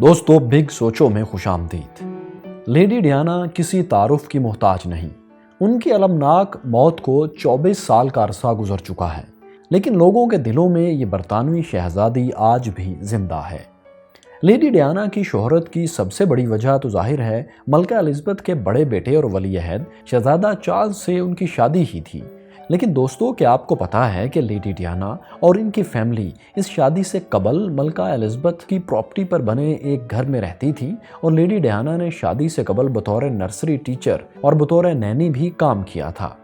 دوستو بگ سوچو میں خوش آمدید۔ لیڈی ڈیانا کسی تعارف کی محتاج نہیں۔ ان کی المناک موت کو 24 سال کا عرصہ گزر چکا ہے، لیکن لوگوں کے دلوں میں یہ برطانوی شہزادی آج بھی زندہ ہے۔ لیڈی ڈیانا کی شہرت کی سب سے بڑی وجہ تو ظاہر ہے ملکہ الزبتھ کے بڑے بیٹے اور ولی عہد شہزادہ چارلز سے ان کی شادی ہی تھی۔ لیکن دوستو، کیا آپ کو پتہ ہے کہ لیڈی ڈیانا اور ان کی فیملی اس شادی سے قبل ملکہ الزبتھ کی پراپرٹی پر بنے ایک گھر میں رہتی تھی، اور لیڈی ڈیانا نے شادی سے قبل بطور نرسری ٹیچر اور بطور نینی بھی کام کیا تھا۔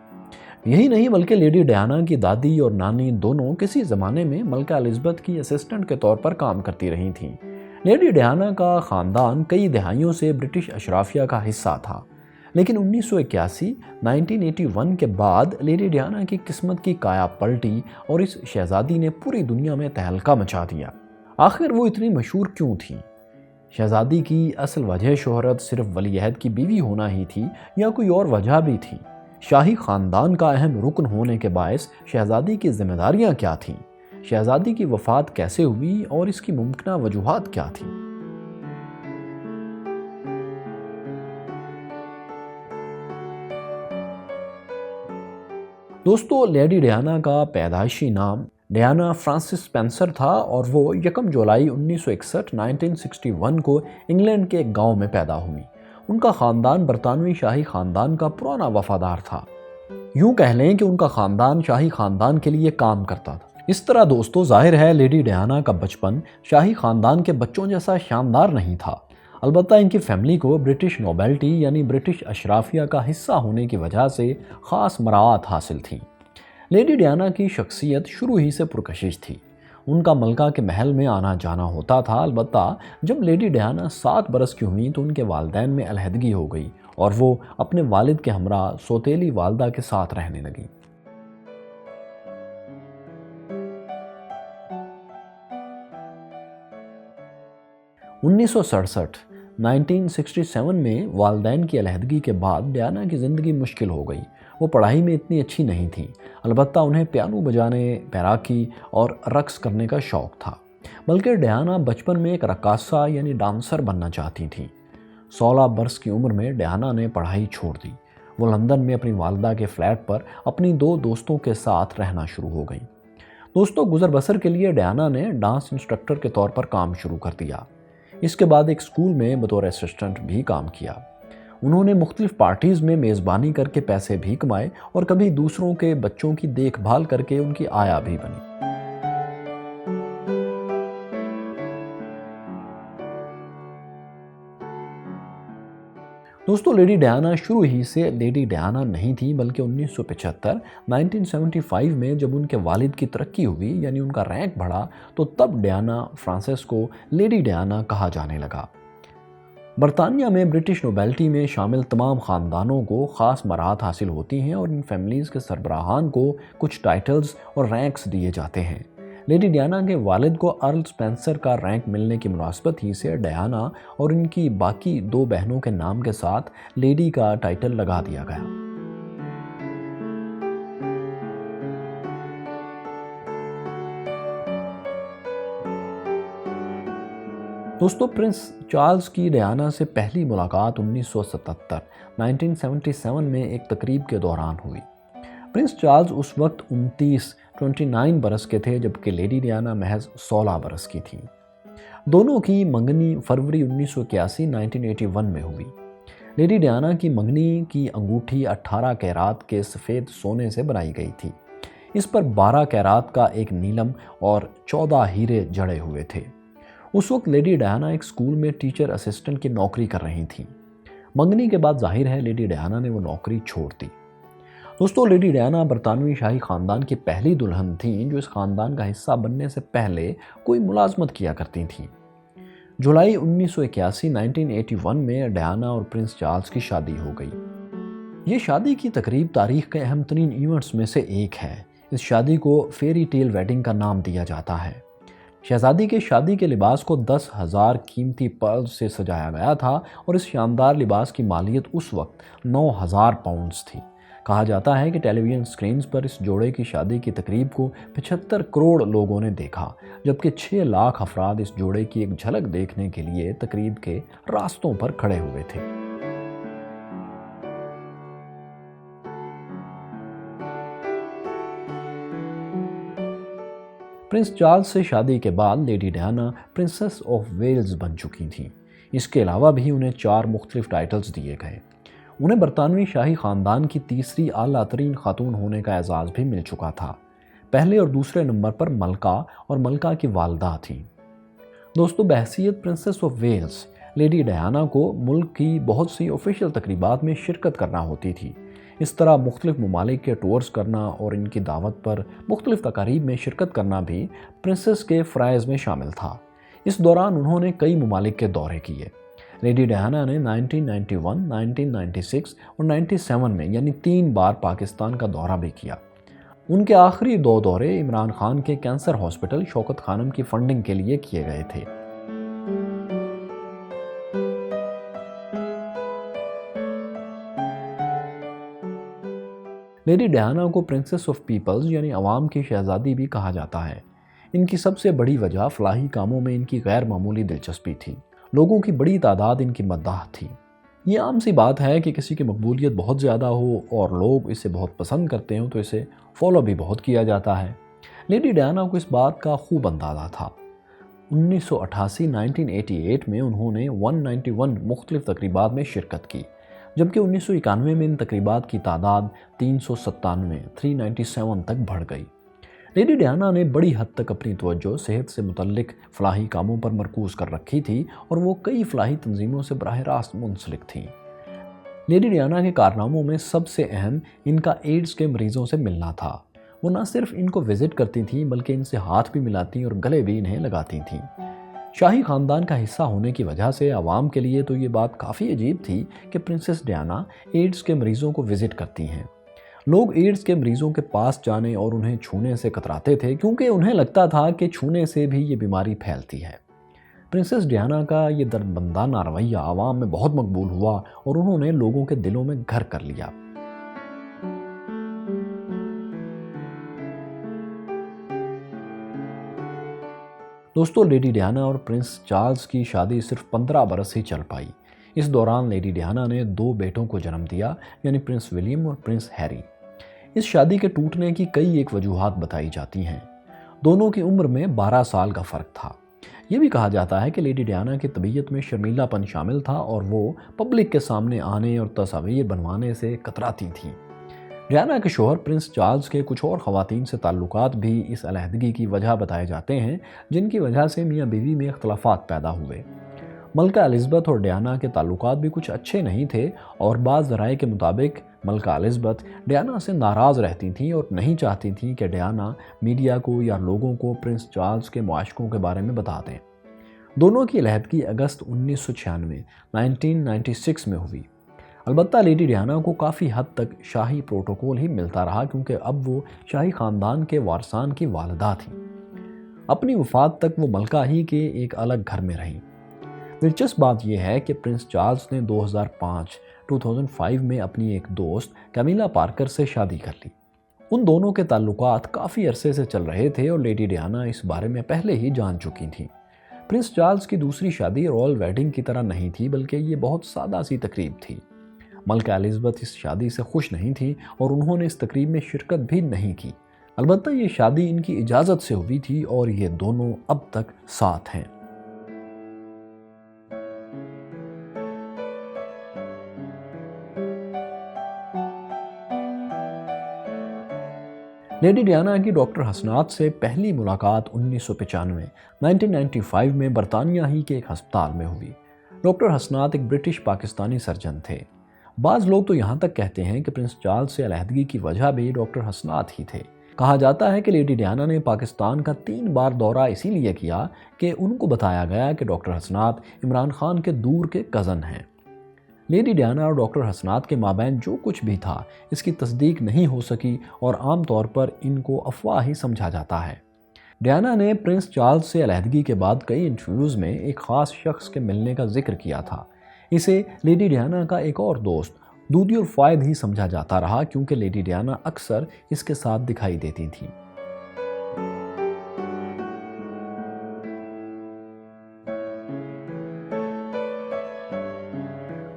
یہی نہیں بلکہ لیڈی ڈیانا کی دادی اور نانی دونوں کسی زمانے میں ملکہ الزبتھ کی اسسٹنٹ کے طور پر کام کرتی رہی تھیں۔ لیڈی ڈیانا کا خاندان کئی دہائیوں سے برٹش اشرافیہ کا حصہ تھا، لیکن 1981 کے بعد لیڈی ڈیانا کی قسمت کی کایا پلٹی اور اس شہزادی نے پوری دنیا میں تہلکہ مچا دیا۔ آخر وہ اتنی مشہور کیوں تھی؟ شہزادی کی اصل وجہ شہرت صرف ولی عہد کی بیوی ہونا ہی تھی یا کوئی اور وجہ بھی تھی؟ شاہی خاندان کا اہم رکن ہونے کے باعث شہزادی کی ذمہ داریاں کیا تھیں؟ شہزادی کی وفات کیسے ہوئی اور اس کی ممکنہ وجوہات کیا تھیں؟ دوستو، لیڈی ڈیانا کا پیدائشی نام ڈیانا فرانسس سپنسر تھا، اور وہ 1 جولائی 1961 کو انگلینڈ کے ایک گاؤں میں پیدا ہوئی۔ ان کا خاندان برطانوی شاہی خاندان کا پرانا وفادار تھا۔ یوں کہہ لیں کہ ان کا خاندان شاہی خاندان کے لیے کام کرتا تھا۔ اس طرح دوستو، ظاہر ہے لیڈی ڈیانا کا بچپن شاہی خاندان کے بچوں جیسا شاندار نہیں تھا۔ البتہ ان کی فیملی کو برٹش نوبلٹی یعنی برٹش اشرافیہ کا حصہ ہونے کی وجہ سے خاص مراعات حاصل تھیں۔ لیڈی ڈیانا کی شخصیت شروع ہی سے پرکشش تھی۔ ان کا ملکہ کے محل میں آنا جانا ہوتا تھا، البتہ جب لیڈی ڈیانا 7 برس کی ہوئیں تو ان کے والدین میں علیحدگی ہو گئی اور وہ اپنے والد کے ہمراہ سوتیلی والدہ کے ساتھ رہنے لگیں۔ انیس سو 1967 میں والدین کی علیحدگی کے بعد ڈیانا کی زندگی مشکل ہو گئی۔ وہ پڑھائی میں اتنی اچھی نہیں تھی، البتہ انہیں پیانو بجانے، تیراکی اور رقص کرنے کا شوق تھا، بلکہ ڈیانا بچپن میں ایک رقاصہ یعنی ڈانسر بننا چاہتی تھیں۔ 16 برس کی عمر میں ڈیانا نے پڑھائی چھوڑ دی۔ وہ لندن میں اپنی والدہ کے فلیٹ پر اپنی 2 دوستوں کے ساتھ رہنا شروع ہو گئیں۔ دوستوں، گزر بسر کے لیے ڈیانا نے ڈانس انسٹرکٹر کے طور پر کام شروع کر دیا۔ اس کے بعد ایک اسکول میں بطور اسسٹنٹ بھی کام کیا۔ انہوں نے مختلف پارٹیز میں میزبانی کر کے پیسے بھی کمائے اور کبھی دوسروں کے بچوں کی دیکھ بھال کر کے ان کی آیا بھی بنی۔ دوستو، لیڈی ڈیانا شروع ہی سے لیڈی ڈیانا نہیں تھی، بلکہ 1975 میں جب ان کے والد کی ترقی ہوئی یعنی ان کا رینک بڑھا تو تب ڈیانا فرانسس کو لیڈی ڈیانا کہا جانے لگا۔ برطانیہ میں برٹش نوبلٹی میں شامل تمام خاندانوں کو خاص مراعات حاصل ہوتی ہیں اور ان فیملیز کے سربراہان کو کچھ ٹائٹلز اور رینکس دیے جاتے ہیں۔ لیڈی ڈیانا کے والد کو ارل سپنسر کا رینک ملنے کی مناسبت ہی سے ڈیانا اور ان کی باقی 2 بہنوں کے نام کے ساتھ لیڈی کا ٹائٹل لگا دیا گیا۔ دوستو، پرنس چارلز کی ڈیانا سے پہلی ملاقات 1977 میں ایک تقریب کے دوران ہوئی۔ پرنس چارلز اس وقت 29 برس کے تھے، جبکہ لیڈی ڈیانا محض 16 برس کی تھیں۔ دونوں کی منگنی فروری 1981 میں ہوئی۔ لیڈی ڈیانا کی منگنی کی انگوٹھی 18 کیرات کے سفید سونے سے بنائی گئی تھی۔ اس پر 12 کیرات کا ایک نیلم اور 14 ہیرے جڑے ہوئے تھے۔ اس وقت لیڈی ڈیانا ایک اسکول میں ٹیچر اسسٹنٹ کی نوکری کر رہی تھیں۔ منگنی کے بعد ظاہر ہے لیڈی ڈیانا نے وہ نوکری چھوڑ دی۔ دوستو، لیڈی ڈیانا برطانوی شاہی خاندان کی پہلی دلہن تھیں جو اس خاندان کا حصہ بننے سے پہلے کوئی ملازمت کیا کرتی تھیں۔ جولائی 1981 میں ڈیانا اور پرنس چارلز کی شادی ہو گئی۔ یہ شادی کی تقریب تاریخ کے اہم ترین ایونٹس میں سے ایک ہے۔ اس شادی کو فیری ٹیل ویڈنگ کا نام دیا جاتا ہے۔ شہزادی کے شادی کے لباس کو 10,000 قیمتی پرلز سے سجایا گیا تھا اور اس شاندار لباس کی مالیت اس وقت 9,000 پاؤنڈز تھی۔ کہا جاتا ہے کہ ٹیلی ویژن سکرینز پر اس جوڑے کی شادی کی تقریب کو 75 کروڑ لوگوں نے دیکھا، جبکہ 6 لاکھ افراد اس جوڑے کی ایک جھلک دیکھنے کے لیے تقریب کے راستوں پر کھڑے ہوئے تھے۔ پرنس چارلز سے شادی کے بعد Lady Diana Princess of Wales بن چکی تھیں۔ اس کے علاوہ بھی انہیں 4 مختلف ٹائٹلز دیے گئے۔ انہیں برطانوی شاہی خاندان کی تیسری اعلیٰ ترین خاتون ہونے کا اعزاز بھی مل چکا تھا۔ پہلے اور دوسرے نمبر پر ملکہ اور ملکہ کی والدہ تھیں۔ دوستو، بحیثیت Princess of Wales, Lady Diana کو ملک کی بہت سی آفیشیل تقریبات میں شرکت کرنا ہوتی تھی۔ اس طرح مختلف ممالک کے ٹورز کرنا اور ان کی دعوت پر مختلف تقاریب میں شرکت کرنا بھی پرنسس کے فرائض میں شامل تھا۔ اس دوران انہوں نے کئی ممالک کے دورے کیے۔ لیڈی ڈیانا نے 1991، 1996 اور 97 میں یعنی 3 بار پاکستان کا دورہ بھی کیا۔ ان کے آخری 2 دورے عمران خان کے کینسر ہاسپٹل شوکت خانم کی فنڈنگ کے لیے کیے گئے تھے۔ لیڈی ڈیانا کو پرنسس آف پیپلز یعنی عوام کی شہزادی بھی کہا جاتا ہے۔ ان کی سب سے بڑی وجہ فلاحی کاموں میں ان کی غیر معمولی دلچسپی تھی۔ لوگوں کی بڑی تعداد ان کی مداح تھی۔ یہ عام سی بات ہے کہ کسی کی مقبولیت بہت زیادہ ہو اور لوگ اسے بہت پسند کرتے ہوں تو اسے فالو بھی بہت کیا جاتا ہے۔ لیڈی ڈیانا کو اس بات کا خوب اندازہ تھا۔ 1988 میں انہوں نے 191 مختلف تقریبات میں شرکت کی، جبکہ 1991 میں ان تقریبات کی تعداد 397 تک بڑھ گئی۔ لیڈی ڈیانا نے بڑی حد تک اپنی توجہ صحت سے متعلق فلاحی کاموں پر مرکوز کر رکھی تھی اور وہ کئی فلاحی تنظیموں سے براہ راست منسلک تھیں۔ لیڈی ڈیانا کے کارناموں میں سب سے اہم ان کا ایڈز کے مریضوں سے ملنا تھا۔ وہ نہ صرف ان کو وزٹ کرتی تھیں بلکہ ان سے ہاتھ بھی ملاتی اور گلے بھی انہیں لگاتی تھیں۔ شاہی خاندان کا حصہ ہونے کی وجہ سے عوام کے لیے تو یہ بات کافی عجیب تھی کہ پرنسس ڈیانا ایڈز کے مریضوں کو وزٹ کرتی ہیں۔ لوگ ایڈز کے مریضوں کے پاس جانے اور انہیں چھونے سے کتراتے تھے کیونکہ انہیں لگتا تھا کہ چھونے سے بھی یہ بیماری پھیلتی ہے۔ پرنسس ڈیانا کا یہ دردمندانہ رویہ عوام میں بہت مقبول ہوا اور انہوں نے لوگوں کے دلوں میں گھر کر لیا۔ دوستو، لیڈی ڈیانا اور پرنس چارلز کی شادی صرف 15 برس ہی چل پائی۔ اس دوران لیڈی ڈیانا نے 2 بیٹوں کو جنم دیا، یعنی پرنس ولیم اور پرنس ہیری۔ اس شادی کے ٹوٹنے کی کئی ایک وجوہات بتائی جاتی ہیں۔ دونوں کی عمر میں 12 سال کا فرق تھا۔ یہ بھی کہا جاتا ہے کہ لیڈی ڈیانا کی طبیعت میں شرمیلا پن شامل تھا اور وہ پبلک کے سامنے آنے اور تصاویر بنوانے سے کتراتی تھیں۔ ڈیانا کے شوہر پرنس چارلز کے کچھ اور خواتین سے تعلقات بھی اس علیحدگی کی وجہ بتائے جاتے ہیں، جن کی وجہ سے میاں بیوی میں اختلافات پیدا ہوئے۔ ملکہ الزبتھ اور ڈیانا کے تعلقات بھی کچھ اچھے نہیں تھے اور بعض ذرائع کے مطابق ملکہ الزبتھ ڈیانا سے ناراض رہتی تھیں اور نہیں چاہتی تھیں کہ ڈیانا میڈیا کو یا لوگوں کو پرنس چارلز کے معاشقوں کے بارے میں بتا دیں۔ دونوں کی علیحدگی اگست 1996 میں ہوئی۔ البتہ لیڈی ڈیانا کو کافی حد تک شاہی پروٹوکول ہی ملتا رہا کیونکہ اب وہ شاہی خاندان کے وارثان کی والدہ تھیں۔ اپنی وفات تک وہ ملکہ ہی کے ایک الگ گھر میں رہیں۔ دلچسپ بات یہ ہے کہ پرنس چارلز نے 2005 میں اپنی ایک دوست کیمیلا پارکر سے شادی کر لی۔ ان دونوں کے تعلقات کافی عرصے سے چل رہے تھے اور لیڈی ڈیانا اس بارے میں پہلے ہی جان چکی تھیں۔ پرنس چارلز کی دوسری شادی رائل ویڈنگ کی طرح نہیں تھی بلکہ یہ بہت سادہ سی تقریب تھی۔ ملکہ الزبتھ اس شادی سے خوش نہیں تھی اور انہوں نے اس تقریب میں شرکت بھی نہیں کی۔ البتہ یہ شادی ان کی اجازت سے ہوئی تھی اور یہ دونوں اب تک ساتھ ہیں۔ لیڈی ڈیانا کی ڈاکٹر حسنات سے پہلی ملاقات 1995 میں برطانیہ ہی کے ایک ہسپتال میں ہوئی۔ ڈاکٹر حسنات ایک برٹش پاکستانی سرجن تھے۔ بعض لوگ تو یہاں تک کہتے ہیں کہ پرنس چارلز سے علیحدگی کی وجہ بھی ڈاکٹر حسنات ہی تھے۔ کہا جاتا ہے کہ لیڈی ڈیانا نے پاکستان کا 3 بار دورہ اسی لیے کیا کہ ان کو بتایا گیا کہ ڈاکٹر حسنات عمران خان کے دور کے کزن ہیں۔ لیڈی ڈیانا اور ڈاکٹر حسنات کے مابین جو کچھ بھی تھا اس کی تصدیق نہیں ہو سکی اور عام طور پر ان کو افواہ ہی سمجھا جاتا ہے۔ ڈیانا نے پرنس چارلز سے علیحدگی کے بعد کئی انٹرویوز میں ایک خاص شخص کے ملنے کا ذکر کیا تھا۔ اسے لیڈی ڈیانا کا ایک اور دوست دودی اور فائد ہی سمجھا جاتا رہا کیونکہ لیڈی ڈیانا اکثر اس کے ساتھ دکھائی دیتی تھیں۔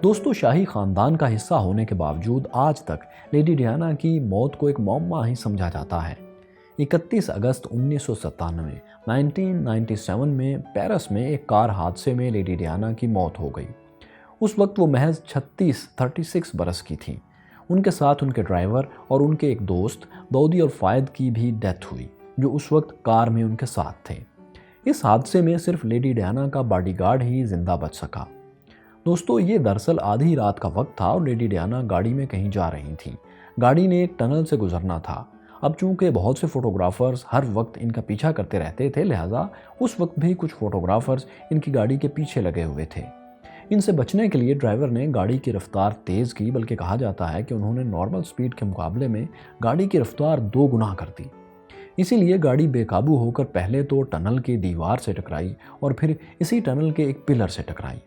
دوستو، شاہی خاندان کا حصہ ہونے کے باوجود آج تک لیڈی ڈیانا کی موت کو ایک معمہ ہی سمجھا جاتا ہے۔ 31 اگست 1997 میں پیرس میں ایک کار حادثے میں لیڈی ڈیانا کی موت ہو گئی۔ اس وقت وہ محض 36 برس کی تھیں۔ ان کے ساتھ ان کے ڈرائیور اور ان کے ایک دوست دودی اور فائد کی بھی ڈیتھ ہوئی، جو اس وقت کار میں ان کے ساتھ تھے۔ اس حادثے میں صرف لیڈی ڈیانا کا باڈی گارڈ ہی زندہ بچ سکا۔ دوستو، یہ دراصل آدھی رات کا وقت تھا اور لیڈی ڈیانا گاڑی میں کہیں جا رہی تھیں۔ گاڑی نے ایک ٹنل سے گزرنا تھا۔ اب چونکہ بہت سے فوٹوگرافرز ہر وقت ان کا پیچھا کرتے رہتے تھے، لہٰذا اس وقت بھی کچھ فوٹوگرافرز ان کی گاڑی کے پیچھے لگے ہوئے تھے۔ ان سے بچنے کے لیے ڈرائیور نے گاڑی کی رفتار تیز کی، بلکہ کہا جاتا ہے کہ انہوں نے نارمل سپیڈ کے مقابلے میں گاڑی کی رفتار 2 گنا کر دی۔ اسی لیے گاڑی بے قابو ہو کر پہلے تو ٹنل کی دیوار سے ٹکرائی اور پھر اسی ٹنل کے ایک پلر سے ٹکرائی۔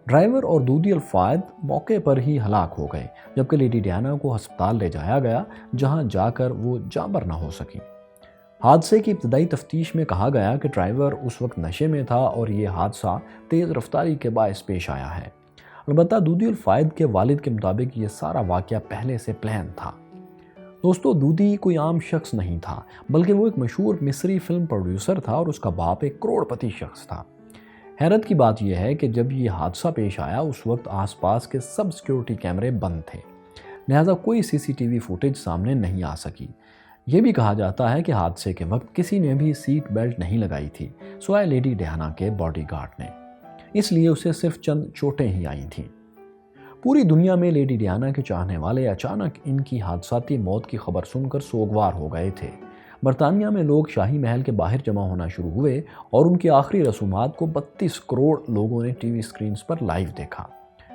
ڈرائیور اور دودی الفائد موقع پر ہی ہلاک ہو گئے، جبکہ لیڈی ڈیانا کو ہسپتال لے جایا گیا، جہاں جا کر وہ جاں بر نہ ہو سکی۔ حادثے کی ابتدائی تفتیش میں کہا گیا کہ ڈرائیور اس وقت نشے میں تھا اور یہ حادثہ تیز رفتاری کے باعث پیش آیا ہے۔ البتہ دودی الفائد کے والد کے مطابق یہ سارا واقعہ پہلے سے پلان تھا۔ دوستو، دودی کوئی عام شخص نہیں تھا، بلکہ وہ ایک مشہور مصری فلم پروڈیوسر تھا اور اس کا باپ ایک کروڑ پتی شخص تھا۔ حیرت کی بات یہ ہے کہ جب یہ حادثہ پیش آیا اس وقت آس پاس کے سب سیکیورٹی کیمرے بند تھے، لہٰذا کوئی CCTV فوٹیج سامنے نہیں آ سکی۔ یہ بھی کہا جاتا ہے کہ حادثے کے وقت کسی نے بھی سیٹ بیلٹ نہیں لگائی تھی سوائے لیڈی ڈیانا کے باڈی گارڈ نے، اس لیے اسے صرف چند چوٹیں ہی آئی تھیں۔ پوری دنیا میں لیڈی ڈیانا کے چاہنے والے اچانک ان کی حادثاتی موت کی خبر سن کر سوگوار ہو گئے تھے۔ برطانیہ میں لوگ شاہی محل کے باہر جمع ہونا شروع ہوئے اور ان کی آخری رسومات کو 32 کروڑ لوگوں نے ٹی وی اسکرینز پر لائیو دیکھا۔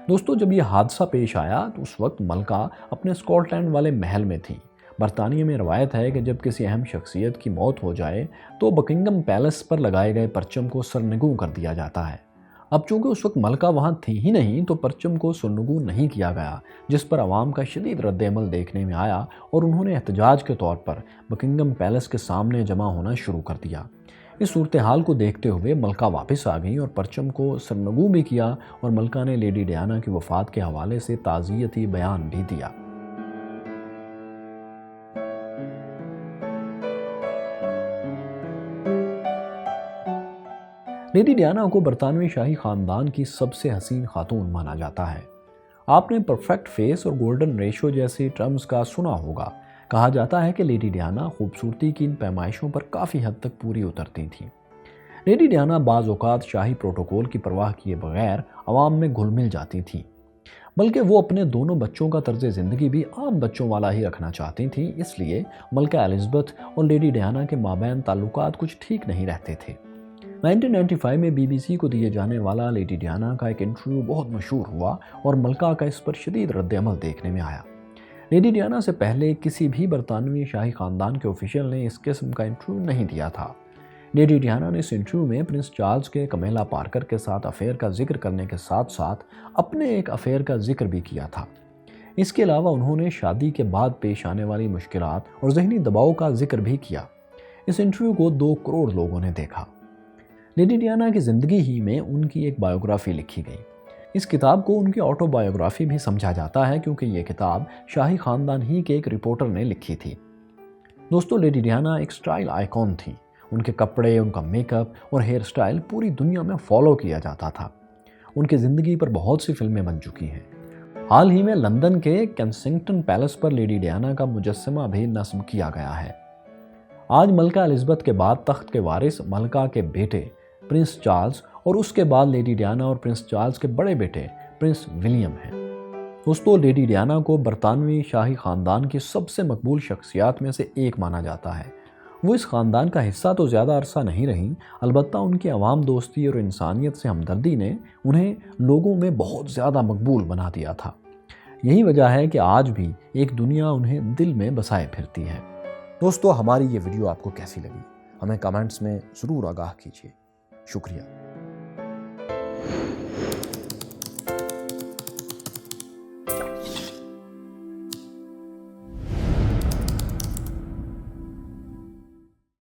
دوستو، جب یہ حادثہ پیش آیا تو اس وقت ملکہ اپنے اسکاٹ لینڈ والے محل میں تھی۔ برطانیہ میں روایت ہے کہ جب کسی اہم شخصیت کی موت ہو جائے تو بکنگم پیلس پر لگائے گئے پرچم کو سرنگوں کر دیا جاتا ہے۔ اب چونکہ اس وقت ملکہ وہاں تھی ہی نہیں تو پرچم کو سرنگوں نہیں کیا گیا، جس پر عوام کا شدید رد عمل دیکھنے میں آیا اور انہوں نے احتجاج کے طور پر بکنگم پیلس کے سامنے جمع ہونا شروع کر دیا۔ اس صورتحال کو دیکھتے ہوئے ملکہ واپس آ گئیں اور پرچم کو سرنگوں بھی کیا اور ملکہ نے لیڈی ڈیانا کی وفات کے حوالے سے تعزیتی بیان بھی دیا۔ لیڈی ڈیانا کو برطانوی شاہی خاندان کی سب سے حسین خاتون مانا جاتا ہے۔ آپ نے پرفیکٹ فیس اور گولڈن ریشو جیسی ٹرمز کا سنا ہوگا۔ کہا جاتا ہے کہ لیڈی ڈیانا خوبصورتی کی ان پیمائشوں پر کافی حد تک پوری اترتی تھیں۔ لیڈی ڈیانا بعض اوقات شاہی پروٹوکول کی پرواہ کیے بغیر عوام میں گھل مل جاتی تھیں، بلکہ وہ اپنے دونوں بچوں کا طرز زندگی بھی عام بچوں والا ہی رکھنا چاہتی تھیں، اس لیے ملکہ الزبتھ اور لیڈی ڈیانا کے مابین تعلقات کچھ ٹھیک نہیں رہتے تھے۔ 1995 میں BBC کو دیے جانے والا لیڈی ڈیانا کا ایک انٹرویو بہت مشہور ہوا اور ملکہ کا اس پر شدید رد عمل دیکھنے میں آیا۔ لیڈی ڈیانا سے پہلے کسی بھی برطانوی شاہی خاندان کے آفیشل نے اس قسم کا انٹرویو نہیں دیا تھا۔ لیڈی ڈیانا نے اس انٹرویو میں پرنس چارلز کے کمیلا پارکر کے ساتھ افیئر کا ذکر کرنے کے ساتھ ساتھ اپنے ایک افیئر کا ذکر بھی کیا تھا۔ اس کے علاوہ انہوں نے شادی کے بعد پیش آنے والی مشکلات اور ذہنی دباؤ کا ذکر بھی کیا۔ اس انٹرویو کو 2 کروڑ لوگوں نے دیکھا۔ لیڈی ڈیانا کی زندگی ہی میں ان کی ایک بائیوگرافی لکھی گئی۔ اس کتاب کو ان کی آٹو بائیوگرافی بھی سمجھا جاتا ہے کیونکہ یہ کتاب شاہی خاندان ہی کے ایک رپورٹر نے لکھی تھی۔ دوستو، لیڈی ڈیانا ایک سٹائل آئیکن تھی۔ ان کے کپڑے، ان کا میک اپ اور ہیئر سٹائل پوری دنیا میں فالو کیا جاتا تھا۔ ان کی زندگی پر بہت سی فلمیں بن چکی ہیں۔ حال ہی میں لندن کے کینسنگٹن پیلس پر لیڈی ڈیانا کا مجسمہ بھی نصب کیا گیا ہے۔ آج ملکہ الزبتھ کے بعد تخت کے وارث ملکہ کے بیٹے پرنس چارلز اور اس کے بعد لیڈی ڈیانا اور پرنس چارلز کے بڑے بیٹے پرنس ولیم ہیں۔ دوستو، لیڈی ڈیانا کو برطانوی شاہی خاندان کی سب سے مقبول شخصیات میں سے ایک مانا جاتا ہے۔ وہ اس خاندان کا حصہ تو زیادہ عرصہ نہیں رہیں، البتہ ان کی عوام دوستی اور انسانیت سے ہمدردی نے انہیں لوگوں میں بہت زیادہ مقبول بنا دیا تھا۔ یہی وجہ ہے کہ آج بھی ایک دنیا انہیں دل میں بسائے پھرتی ہے۔ دوستو، ہماری یہ ویڈیو آپ کو کیسی لگی؟ ہمیں کمنٹس میں ضرور آگاہ کیجیے۔ شکریہ۔